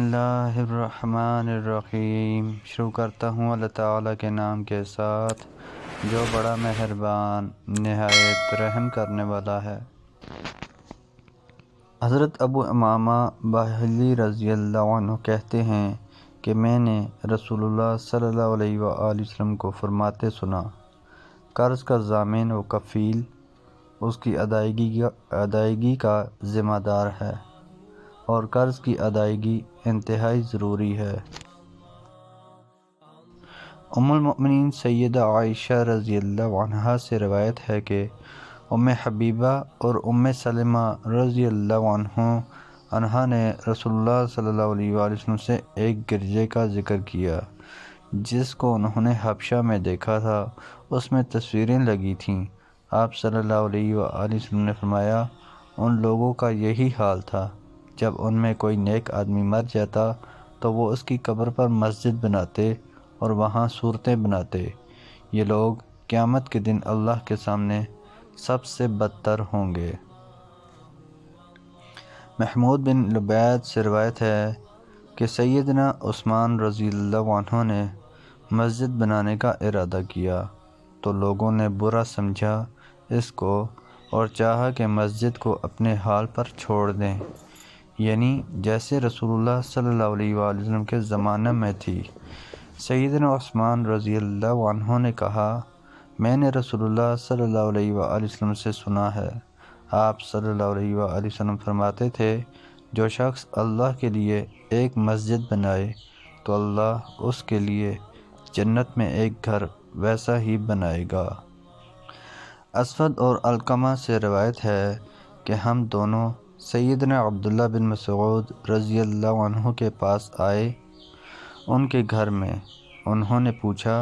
اللہ الرحمن الرحیم۔ شروع کرتا ہوں اللہ تعالیٰ کے نام کے ساتھ جو بڑا مہربان نہایت رحم کرنے والا ہے۔ حضرت ابو امامہ باہلی رضی اللہ عنہ کہتے ہیں کہ میں نے رسول اللہ صلی اللہ علیہ وآلہ وسلم کو فرماتے سنا، قرض کا ضامن و کفیل اس کی ادائیگی کا ذمہ دار ہے، اور قرض کی ادائیگی انتہائی ضروری ہے۔ ام المؤمنین سیدہ عائشہ رضی اللہ عنہا سے روایت ہے کہ ام حبیبہ اور ام سلمہ رضی اللہ عنہا نے رسول اللہ صلی اللہ علیہ وآلہ وسلم سے ایک گرجے کا ذکر کیا جس کو انہوں نے حبشہ میں دیکھا تھا۔ اس میں تصویریں لگی تھیں۔ آپ صلی اللہ علیہ وآلہ وسلم نے فرمایا، ان لوگوں کا یہی حال تھا، جب ان میں کوئی نیک آدمی مر جاتا تو وہ اس کی قبر پر مسجد بناتے اور وہاں صورتیں بناتے۔ یہ لوگ قیامت کے دن اللہ کے سامنے سب سے بدتر ہوں گے۔ محمود بن لبید سے روایت ہے کہ سیدنا عثمان رضی اللہ عنہ نے مسجد بنانے کا ارادہ کیا تو لوگوں نے برا سمجھا اس کو اور چاہا کہ مسجد کو اپنے حال پر چھوڑ دیں، یعنی جیسے رسول اللہ صلی اللہ علیہ وآلہ وسلم کے زمانہ میں تھی۔ سیدنا عثمان رضی اللہ عنہ نے کہا، میں نے رسول اللہ صلی اللہ علیہ وآلہ وسلم سے سنا ہے، آپ صلی اللہ علیہ وآلہ وسلم فرماتے تھے، جو شخص اللہ کے لیے ایک مسجد بنائے تو اللہ اس کے لیے جنت میں ایک گھر ویسا ہی بنائے گا۔ اسود اور علقمہ سے روایت ہے کہ ہم دونوں سیدنا عبداللہ بن مسعود رضی اللہ عنہ کے پاس آئے، ان کے گھر میں۔ انہوں نے پوچھا،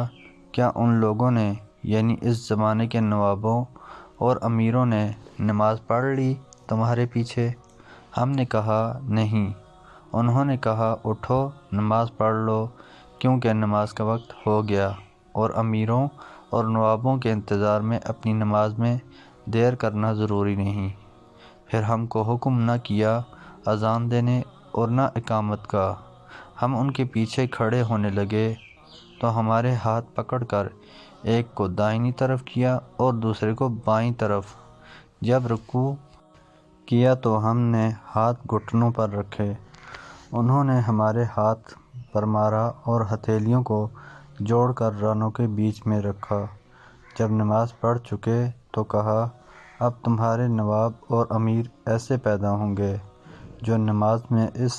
کیا ان لوگوں نے یعنی اس زمانے کے نوابوں اور امیروں نے نماز پڑھ لی تمہارے پیچھے؟ ہم نے کہا نہیں۔ انہوں نے کہا، اٹھو نماز پڑھ لو کیونکہ نماز کا وقت ہو گیا، اور امیروں اور نوابوں کے انتظار میں اپنی نماز میں دیر کرنا ضروری نہیں۔ پھر ہم کو حکم نہ کیا اذان دینے اور نہ اقامت کا۔ ہم ان کے پیچھے کھڑے ہونے لگے تو ہمارے ہاتھ پکڑ کر ایک کو دائنی طرف کیا اور دوسرے کو بائیں طرف۔ جب رکوع کیا تو ہم نے ہاتھ گھٹنوں پر رکھے، انہوں نے ہمارے ہاتھ پر مارا اور ہتھیلیوں کو جوڑ کر رانوں کے بیچ میں رکھا۔ جب نماز پڑھ چکے تو کہا، اب تمہارے نواب اور امیر ایسے پیدا ہوں گے جو نماز میں اس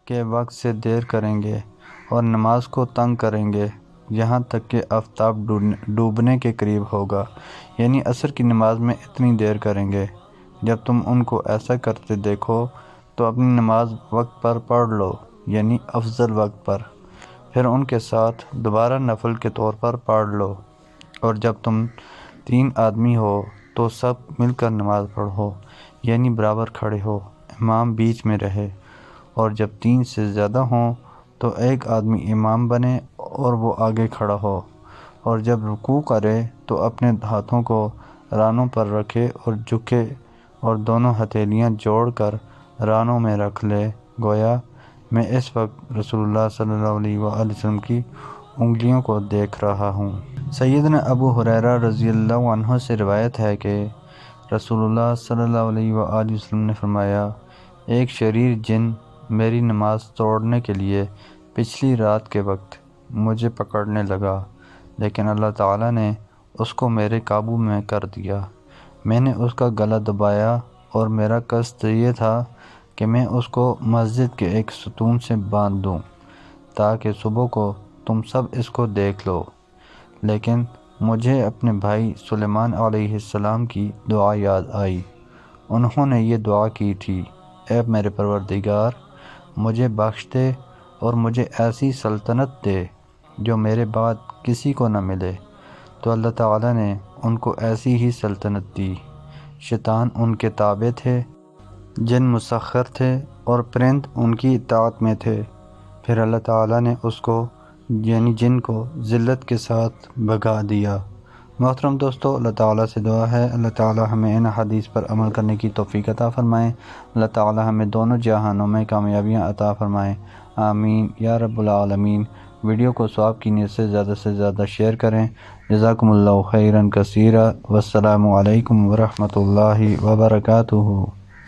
کے وقت سے دیر کریں گے اور نماز کو تنگ کریں گے یہاں تک کہ آفتاب ڈوبنے کے قریب ہوگا، یعنی عصر کی نماز میں اتنی دیر کریں گے۔ جب تم ان کو ایسا کرتے دیکھو تو اپنی نماز وقت پر پڑھ لو، یعنی افضل وقت پر، پھر ان کے ساتھ دوبارہ نفل کے طور پر پڑھ لو، اور جب تم 3 آدمی ہو تو سب مل کر نماز پڑھو، یعنی برابر کھڑے ہو، امام بیچ میں رہے، اور جب 3 سے زیادہ ہوں تو ایک آدمی امام بنے اور وہ آگے کھڑا ہو، اور جب رکوع کرے تو اپنے ہاتھوں کو رانوں پر رکھے اور جھکے اور دونوں ہتھیلیاں جوڑ کر رانوں میں رکھ لے، گویا میں اس وقت رسول اللہ صلی اللہ علیہ وآلہ وسلم کی انگلیوں کو دیکھ رہا ہوں۔ سیدنا ابو ہریرہ رضی اللہ عنہ سے روایت ہے کہ رسول اللہ صلی اللہ علیہ وآلہ وسلم نے فرمایا، ایک شریر جن میری نماز توڑنے کے لیے پچھلی رات کے وقت مجھے پکڑنے لگا، لیکن اللہ تعالیٰ نے اس کو میرے قابو میں کر دیا۔ میں نے اس کا گلا دبایا اور میرا قصد یہ تھا کہ میں اس کو مسجد کے ایک ستون سے باندھ دوں تاکہ صبح کو تم سب اس کو دیکھ لو، لیکن مجھے اپنے بھائی سلیمان علیہ السلام کی دعا یاد آئی۔ انہوں نے یہ دعا کی تھی، اے میرے پروردگار، مجھے بخش دے اور مجھے ایسی سلطنت دے جو میرے بعد کسی کو نہ ملے۔ تو اللہ تعالیٰ نے ان کو ایسی ہی سلطنت دی۔ شیطان ان کے تابع تھے، جن مسخر تھے اور پرند ان کی اطاعت میں تھے۔ پھر اللہ تعالیٰ نے اس کو یعنی جن کو ذلت کے ساتھ بھگا دیا محترم دوستو، اللہ تعالیٰ سے دعا ہے اللہ تعالیٰ ہمیں ان حدیث پر عمل کرنے کی توفیق عطا فرمائیں، اللہ تعالیٰ ہمیں دونوں جہانوں میں کامیابیاں عطا فرمائیں، آمین یا رب العالمین۔ ویڈیو کو ثواب کی نیت سے زیادہ شیئر کریں۔ جزاکم اللہ خیرا کثیرا، والسلام علیکم ورحمۃ اللہ وبرکاتہ۔